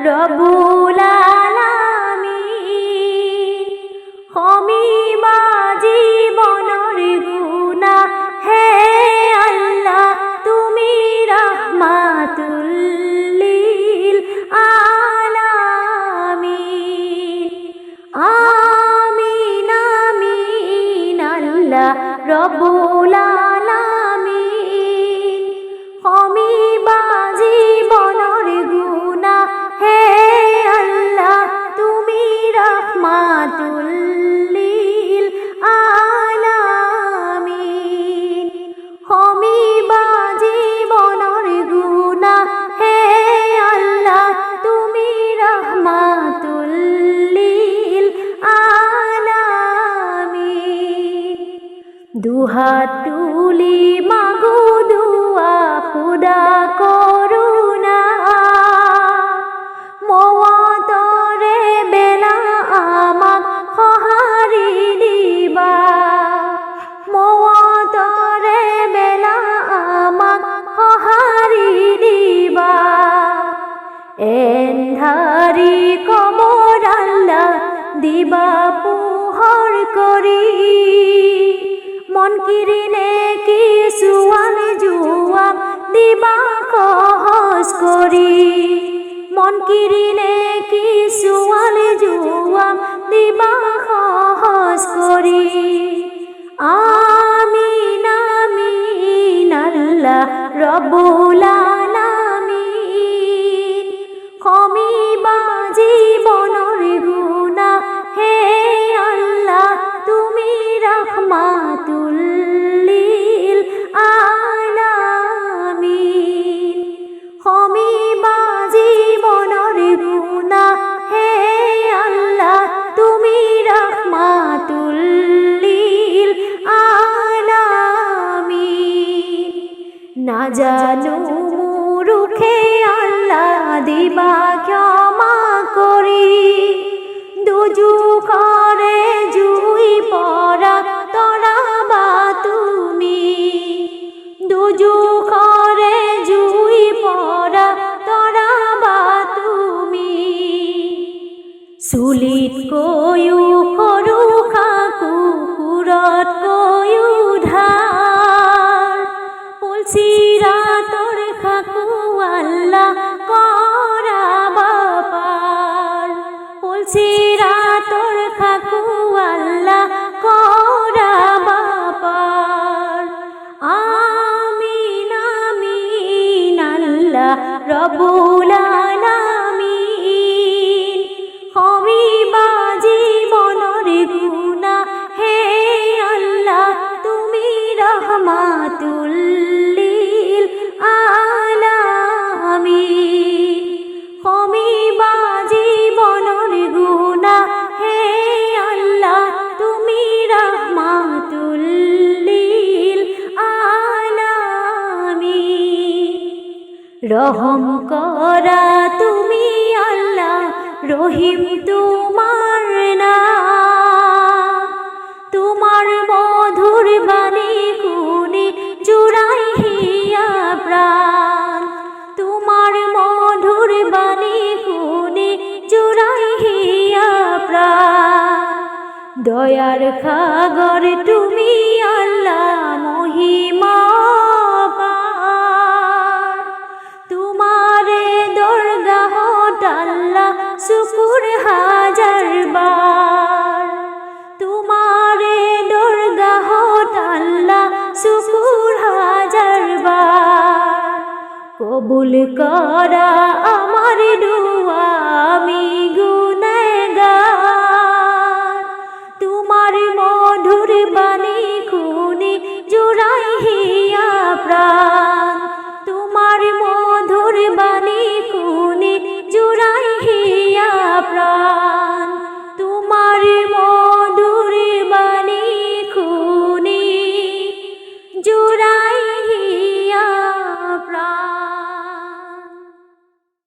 রব্বুল আলামিন। কমিবা জীবনের গুনাহ, হে আল্লাহ তুমি রাহমাতুল লিল আলামিন। আমিন আমিন আল্লাহ রব্বুল আলামিন। কমিবা জীবনের গুনাহ, হে আল্লাহ তুমি রাহমাতুল লিল আলামিন। কমিবা জীবনের গুনাহ, হে আল্লাহ তুমি রাহমাতুল লিল আলামিন। দুহাত তুলি মাগো দুয়া খুদা করুণা, মওয়াতরে বেলা আমাক সঁহাৰি দিবা। মওয়াতরে বেলা আমাক সঁহাৰি দিবা। এন্ধাৰি কবৰ আল্লাহ দিবা পোহৰ কৰি। মনকিৰিনে কিছুৱান জুৱাম দিবা সহজ কৰি। মনকিৰিনে কিছুৱান জুৱাম দিবা সহজ কৰি। আমিন আমিন আল্লাহ রব্বুল আলামিন। কমিবা জীবনের গুনাহ, হে আল্লাহ তুমি রাহমাতুল লিল আলামিন। কমিবা জীবনের গুনাহ, হে আল্লাহ তুমি রাহমাতুল লিল আলামিন। না জানো মুরুখে আল্লাহ দিবা ক্ষমা করি। দুজুখরে জুই পরা তরাবা তুমি। দুজুখরে জুই পরা তরাবা তুমি। চুলিত কয়ো সৰু খাকু, সুৰত কয়ো ধাৰ। পুলচিৰাতৰ খাকু আল্লাহ কৰাবা পাৰ। পুলচিৰাতৰ খাকু আল্লাহ কৰাবা পাৰ। আমিন আমিন আল্লাহ রব্বুল আলামিন। কমিবা জীবনের গুনাহ, হে আল্লাহ তুমি রাহমাতুল লিল আলামিন। কমিবা জীবনের গুনাহ, হে আল্লাহ তুমি রাহমাতুল লিল আলামিন। রহম করা তুমি আল্লাহ রহিম তোমার নাম। তোমার মধুর বাণী গুণে জুড়াই হিয়া প্রাণ। তোমার মধুর বাণী গুণে জুড়াই হিয়া প্রাণ। দয়ার সাগর তুমি আল্লাহ মহিমা পার। তোমারে দরগাহত আল্লাহ শুকুর হাজার বার। তোমারে দরগাহত আল্লাহ শুকুর হাজার বার। কবুল করা আমার